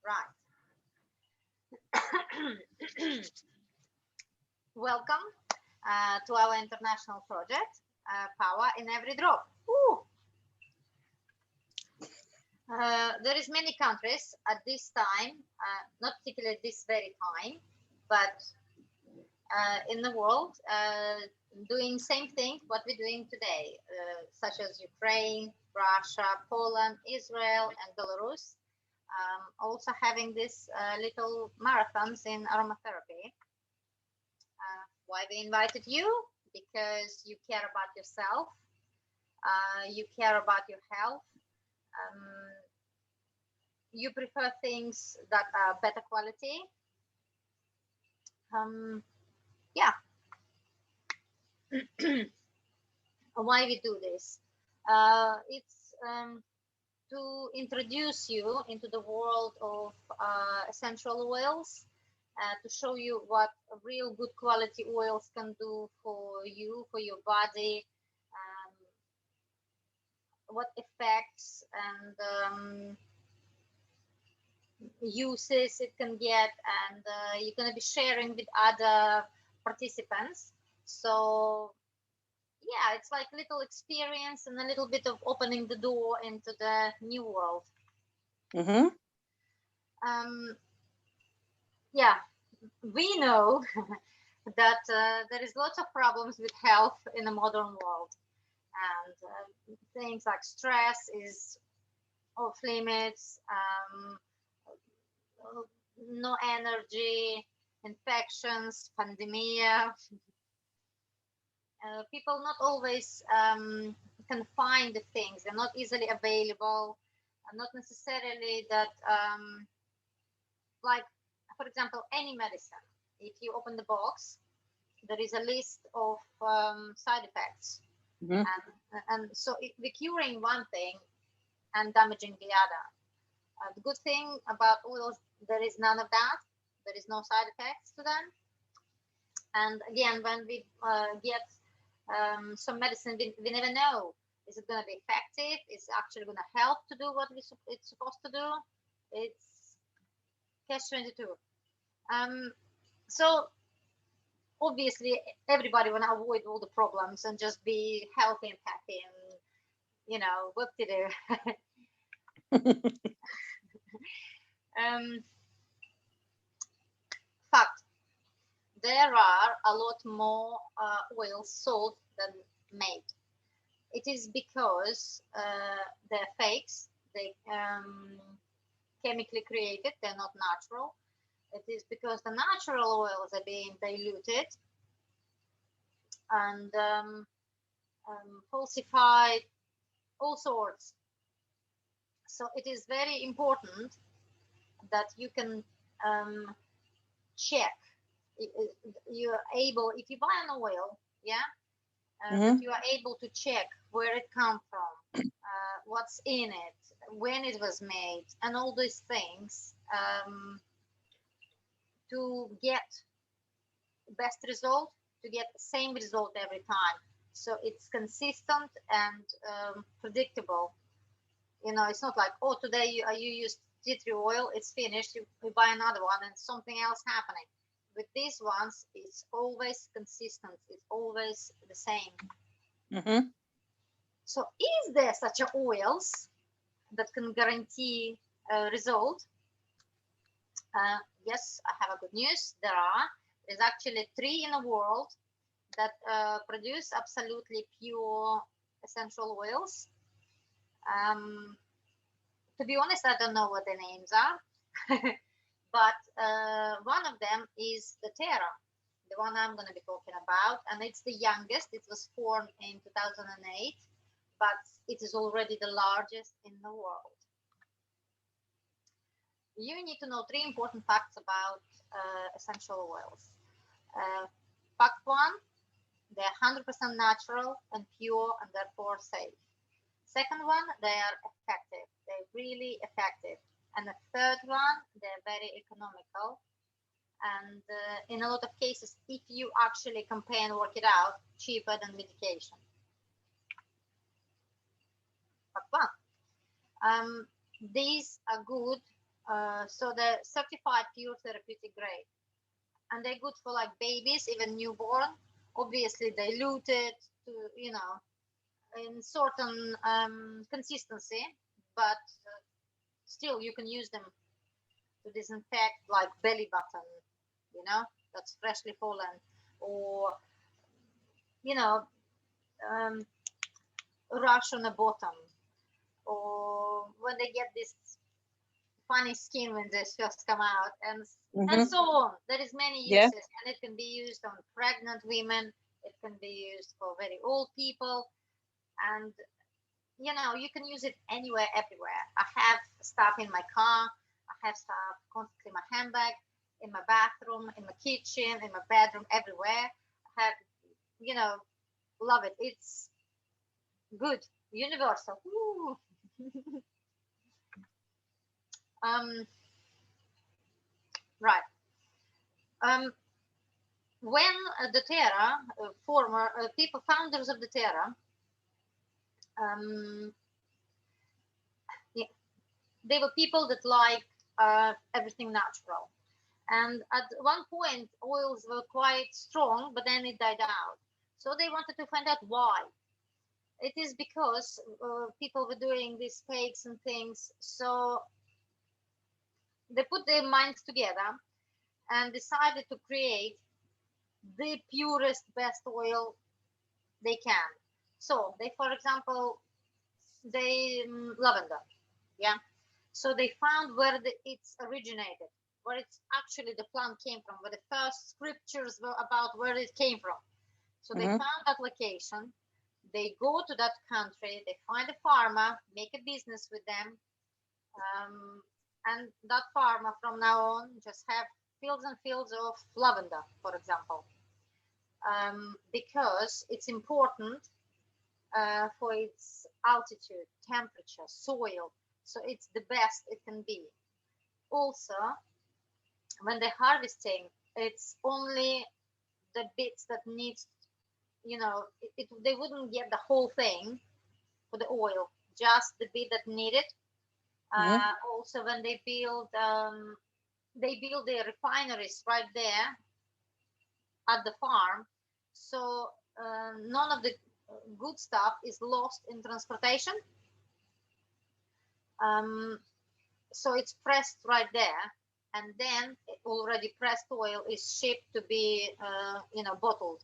Right. Welcome to our international project, Power in Every Drop. There is many countries at this time, not particularly this very time, but in the world doing same thing what we're doing today, such as Ukraine, Russia, Poland, Israel, and Belarus. Also having these little marathons in aromatherapy. Why we invited you? Because you care about yourself, you care about your health, you prefer things that are better quality. Yeah. Why we do this? It's to introduce you into the world of essential oils, to show you what real good quality oils can do for you, for your body, what effects and uses it can get, and you're going to be sharing with other participants. So yeah, it's like little experience and a little bit of opening the door into the new world. Yeah, we know that there is lots of problems with health in the modern world, and things like stress is off limits, no energy, infections, pandemia. People not always can find the things, they're not easily available, not necessarily that, like, for example, any medicine, if you open the box, there is a list of side effects. And so we're curing one thing and damaging the other. The good thing about oils, there is none of that. There is no side effects to them. And again, when we get some medicine, we never know, is it going to be effective? Is it actually going to help to do what it's supposed to do? It's catch-22. So obviously everybody want to avoid all the problems and just be healthy and happy and, you know, what to do. Fact, there are a lot more oils sold than made. It is because they're fakes, they chemically created, they're not natural. It is because the natural oils are being diluted and falsified, all sorts. So it is very important that you can check. You are able, if you buy an oil, yeah, that you are able to check where it comes from, what's in it, when it was made, and all these things, to get best result, to get the same result every time. So it's consistent and predictable. You know, it's not like, oh, today you used tea tree oil, it's finished, you buy another one and something else happening. With these ones, it's always consistent, it's always the same. So is there such a oils that can guarantee a result? Yes, I have a good news. There's actually 3 in the world that produce absolutely pure essential oils. To be honest, I don't know what the names are, but one of them is the Terra, the one I'm going to be talking about, and it's the youngest. It was formed in 2008, but it is already the largest in the world. You need to know 3 important facts about essential oils. Fact 1, they're 100% natural and pure and therefore safe. Second one, they are effective. They're really effective. And the third one, they're very economical. And in a lot of cases, if you actually compare and work it out, cheaper than medication. Fact 1. These are good So they're certified pure therapeutic grade, and they're good for like babies, even newborn. Obviously diluted to, in certain consistency, but still you can use them to disinfect like belly button, you know, that's freshly fallen, or you know, um, rash on the bottom, or when they get this funny skin when they just come out, and so on. There is many uses, and it can be used on pregnant women. It can be used for very old people, and you can use it anywhere, everywhere. I have stuff in my car. I have stuff constantly in my handbag, in my bathroom, in my kitchen, in my bedroom, everywhere. I have, you know, love it. It's good, universal. Woo. um, right. Um, when the Terra, former people, founders of the Terra, um, yeah, they were people that like everything natural. And at one point, oils were quite strong, but then it died out. So they wanted to find out why. It is because people were doing these fakes and things. So they put their minds together and decided to create the purest, best oil they can. So they, for example, lavender, yeah. So they found where it's originated, where it's actually the plant came from, where the first scriptures were about where it came from. So they found that location. They go to that country. They find a farmer, make a business with them, and that farmer from now on just have fields and fields of lavender, for example, because it's important for its altitude, temperature, soil. So it's the best it can be. Also, when they're harvesting, it's only the bits that needs, they wouldn't get the whole thing for the oil, just the bit that needed. Also, when they build their refineries right there at the farm, so none of the good stuff is lost in transportation. So it's pressed right there, and then already pressed oil is shipped to be bottled,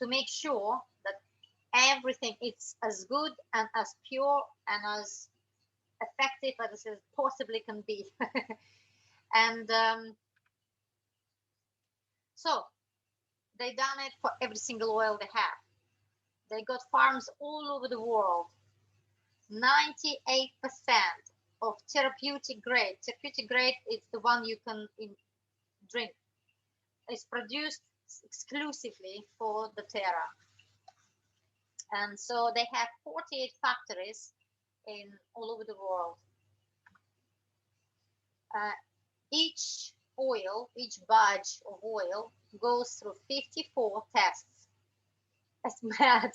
to make sure that everything is as good and as pure and as effective as it possibly can be. And so they done it for every single oil they have. They got farms all over the world. 98% of therapeutic grade is the one you can drink, is produced exclusively for the Terra. And so they have 48 factories in all over the world. Each batch of oil goes through 54 tests. That's mad.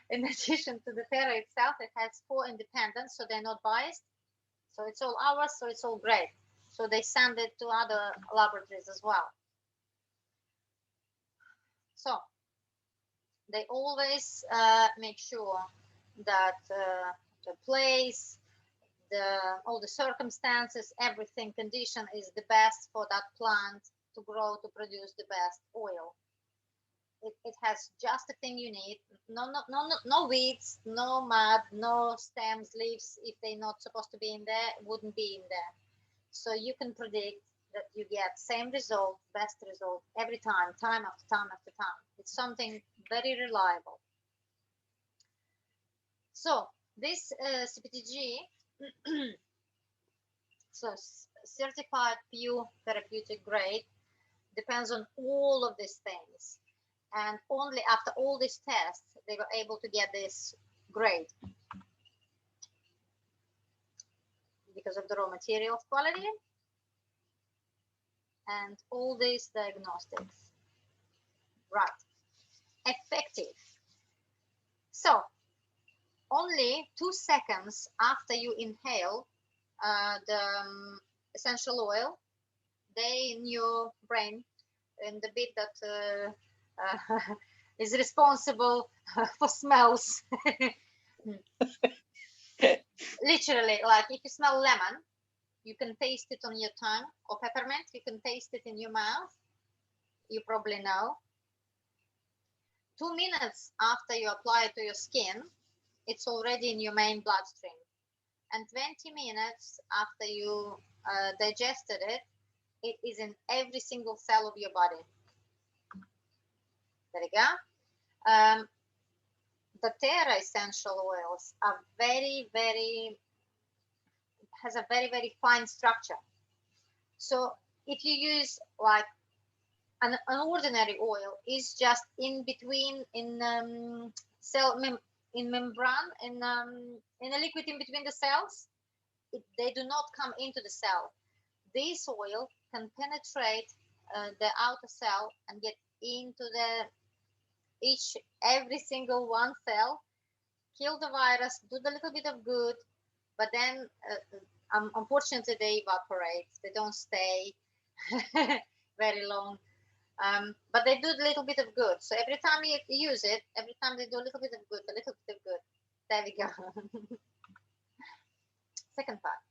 In addition to the Terra itself, it has 4 independents, so they're not biased. So it's all ours, so it's all great. So they send it to other laboratories as well. So they always make sure that the place, all the circumstances, everything, condition is the best for that plant to grow, to produce the best oil. It has just the thing you need. No weeds, no mud, no stems, leaves. If they're not supposed to be in there, wouldn't be in there. So you can predict that you get same result, best result every time, time after time after time. It's something very reliable. So this CPTG, so certified pure therapeutic grade, depends on all of these things. And only after all these tests, they were able to get this grade because of the raw materials quality and all these diagnostics. Right. Effective. So only 2 seconds after you inhale, the essential oil, they in your brain, in the bit that is responsible for smells. Literally, like if you smell lemon, you can taste it on your tongue, or peppermint, you can taste it in your mouth. You probably know. 2 minutes after you apply it to your skin, it's already in your main bloodstream. And 20 minutes after you digested it, it is in every single cell of your body. There you go. The Terra essential oils are has a very fine structure. So if you use like an ordinary oil, is just in between in membrane in a liquid in between the cells. They do not come into the cell. This oil can penetrate the outer cell and get into every single one cell, kill the virus, do the little bit of good, but then unfortunately they evaporate. They don't stay very long. But they do a little bit of good. So every time you use it, every time they do a little bit of good, a little bit of good. There we go. Second part.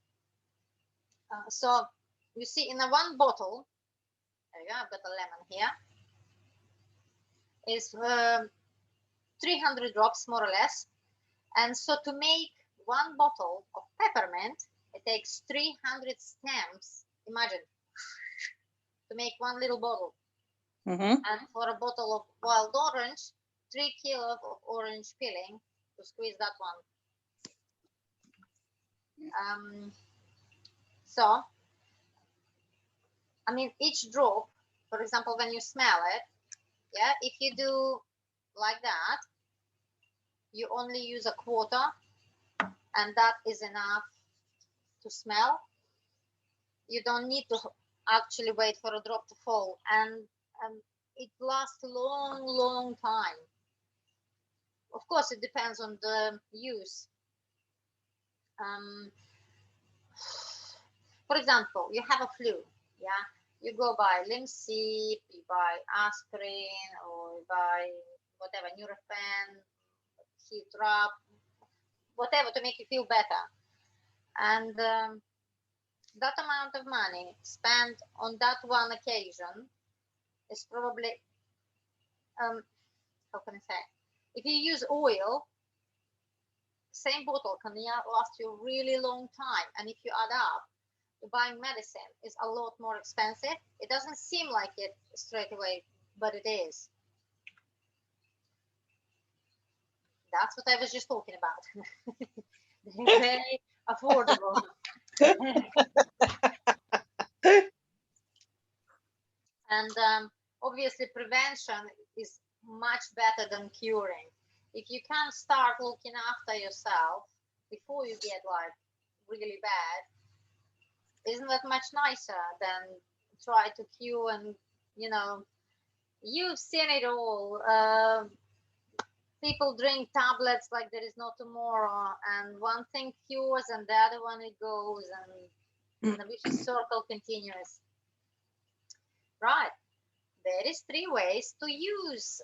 So you see in a one bottle, there you go, I've got a lemon here, is 300 drops more or less. And so to make one bottle of peppermint, it takes 300 stems. Imagine, to make one little bottle. And for a bottle of wild orange, 3 kilos of orange peeling to squeeze that one. So, I mean, each drop, for example, when you smell it, yeah, if you do like that, you only use a quarter, and that is enough to smell. You don't need to actually wait for a drop to fall, and it lasts a long time. Of course, it depends on the use. For example, you have a flu, yeah, you go buy Limsip, you buy aspirin, or you buy whatever, Nurofen, heat drop, whatever to make you feel better. And that amount of money spent on that one occasion is probably, how can I say, if you use oil, same bottle can last you a really long time. And if you add up, buying medicine is a lot more expensive. It doesn't seem like it straight away, but it is. That's what I was just talking about. They're very affordable. And obviously prevention is much better than curing. If you can start looking after yourself before you get like really bad, isn't that much nicer than try to cure? And you've seen it all. People drink tablets like there is no tomorrow, and one thing cures and the other one it goes, and the vicious circle continues. Right. There is 3 ways to use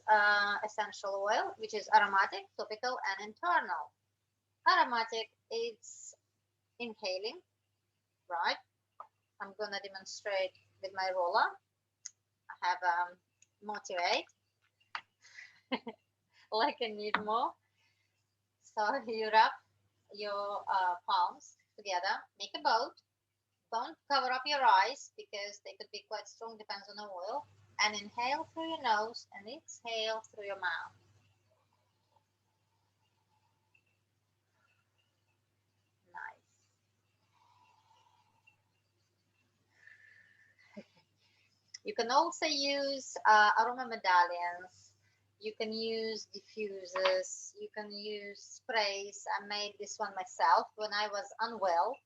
essential oil, which is aromatic, topical, and internal. Aromatic, it's inhaling, right? I'm going to demonstrate with my roller. I have Motivate, like I need more. So you wrap your palms together, make a boat. Don't cover up your eyes because they could be quite strong, depends on the oil. And inhale through your nose and exhale through your mouth. Nice. You can also use aroma medallions. You can use diffusers. You can use sprays. I made this one myself when I was unwell.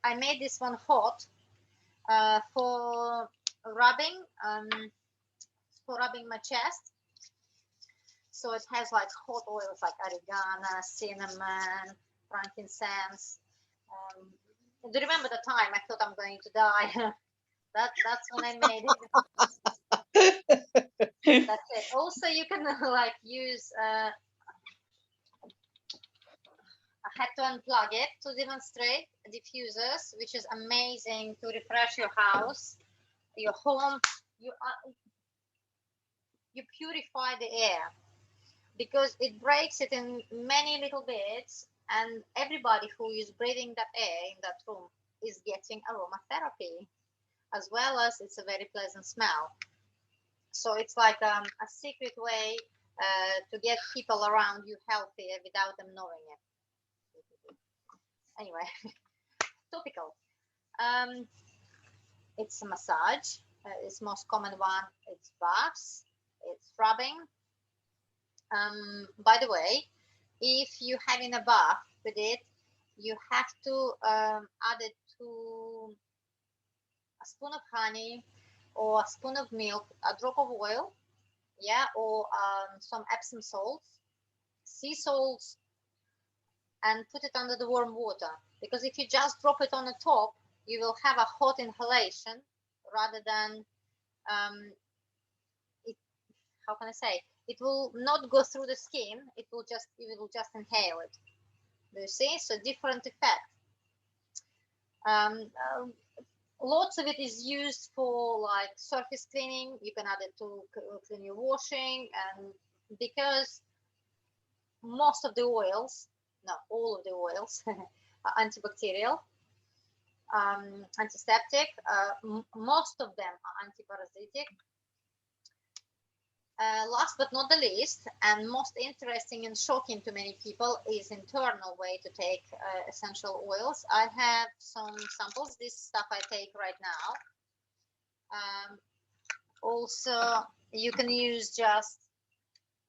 I made this one hot for rubbing my chest. So it has like hot oils like oregano, cinnamon, frankincense. Do you remember the time I thought I'm going to die? That's when I made it. That's it. Also, you can like use. I had to unplug it to demonstrate diffusers, which is amazing to refresh your house, your home. You purify the air because it breaks it in many little bits, and everybody who is breathing that air in that room is getting aromatherapy, as well as it's a very pleasant smell. So it's like a secret way to get people around you healthier without them knowing it. Anyway, topical. It's a massage. It's most common one. It's baths. It's rubbing. By the way, if you having a bath with it, you have to add it to a spoon of honey or a spoon of milk, a drop of oil, yeah, or some Epsom salts, sea salts, and put it under the warm water. Because if you just drop it on the top, you will have a hot inhalation rather than how can I say? It will not go through the skin. It will just inhale it. Do you see? So different effect. Lots of it is used for like surface cleaning. You can add it to clean your washing, and because most of the oils, no, all of the oils are antibacterial, antiseptic. Most of them are antiparasitic. Last but not the least, and most interesting and shocking to many people, is internal way to take essential oils. I have some samples. This stuff I take right now. Also, you can use just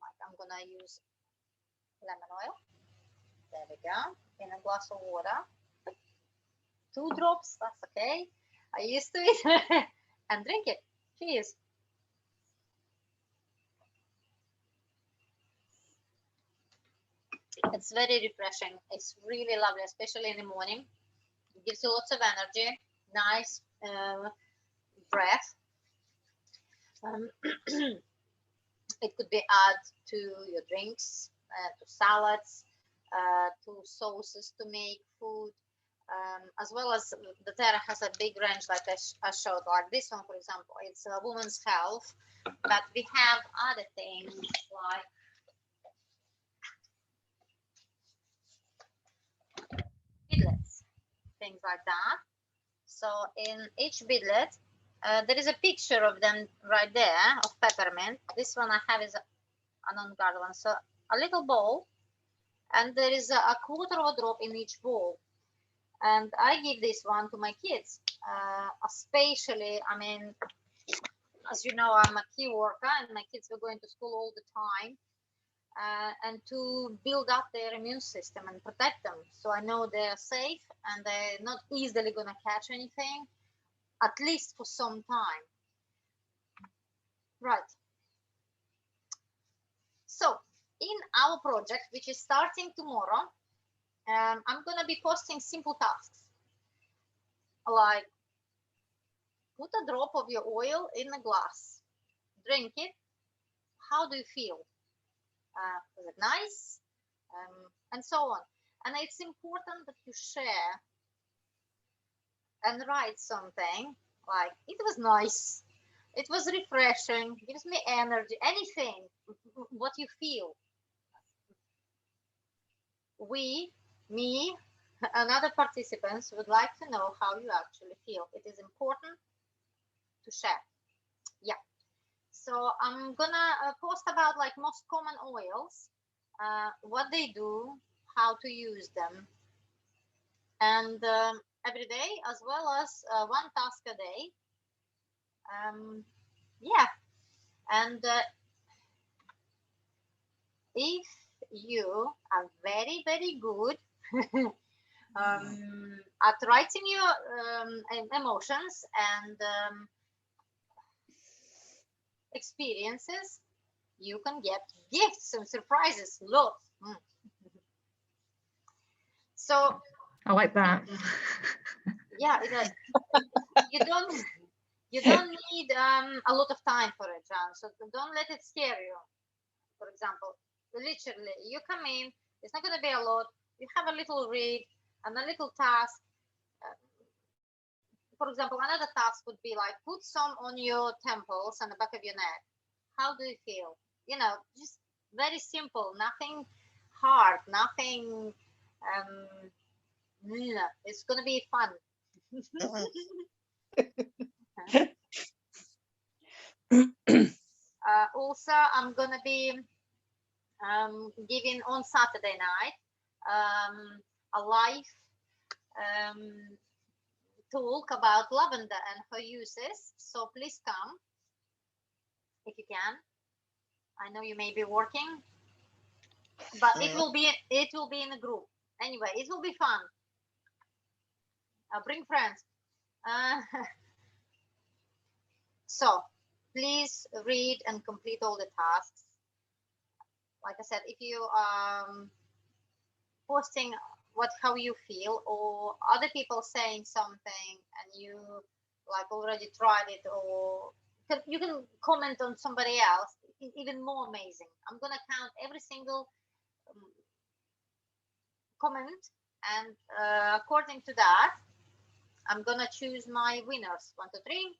like I'm gonna use lemon oil. There we go, in a glass of water. 2 drops, that's okay. I used to it and drink it. Cheers. It's very refreshing. It's really lovely, especially in the morning. It gives you lots of energy, nice breath. It could be added to your drinks, to salads, to sauces to make food, as well as the Terra has a big range, like I showed, like this one, for example, it's a woman's health, but we have other things like beadlets, things like that. So in each beadlet, there is a picture of them right there of peppermint. This one I have is an on-guard one. So a little bowl, and there is a quarter of a drop in each bowl. And I give this one to my kids, especially, I mean, as you know, I'm a key worker and my kids were going to school all the time. And to build up their immune system and protect them. So I know they're safe and they're not easily going to catch anything, at least for some time. Right. So in our project, which is starting tomorrow, I'm going to be posting simple tasks like put a drop of your oil in a glass, drink it. How do you feel? Is it nice? And so on. And it's important that you share and write something like, it was nice, it was refreshing, gives me energy, anything, what you feel. We, me, and other participants would like to know how you actually feel. It is important to share. Yeah. So I'm gonna post about like most common oils, what they do, how to use them, and every day, as well as one task a day. Yeah, and if you are very, very good at writing your emotions and experiences, you can get gifts and surprises, lots. So I like that. yeah, you don't need a lot of time for it, John. So don't let it scare you. For example, literally, you come in, it's not going to be a lot. You have a little read and a little task. For example, another task would be like put some on your temples and the back of your neck. How do you feel? You know, just very simple, nothing hard, nothing. It's going to be fun. Also, I'm going to be giving on Saturday night a live talk about lavender and her uses. So please come if you can. I know you may be working, but it will be in a group. Anyway, it will be fun. Bring friends. So please read and complete all the tasks. Like I said, if you posting how you feel, or other people saying something and you like already tried it, or you can comment on somebody else, even more amazing. I'm gonna count every single comment, and according to that, I'm gonna choose my winners. 1, 2, 3.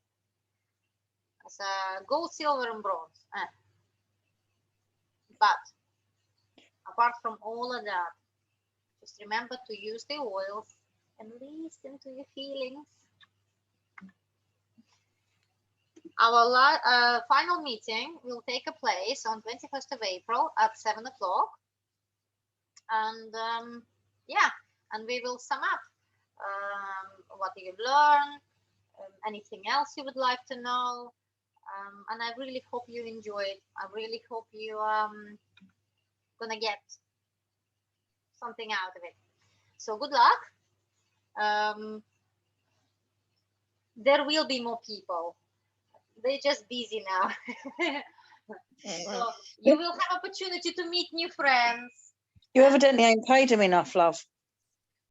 As gold, silver, and bronze. But apart from all of that, just remember to use the oils and listen to your feelings. Our final meeting will take place on 21st of April at 7 o'clock. And yeah, and we will sum up what you've learned, anything else you would like to know. And I really hope you enjoyed. I really hope you gonna get something out of it. So good luck. There will be more people. They're just busy now. So you will have opportunity to meet new friends. You evidently ain't paid them enough, love.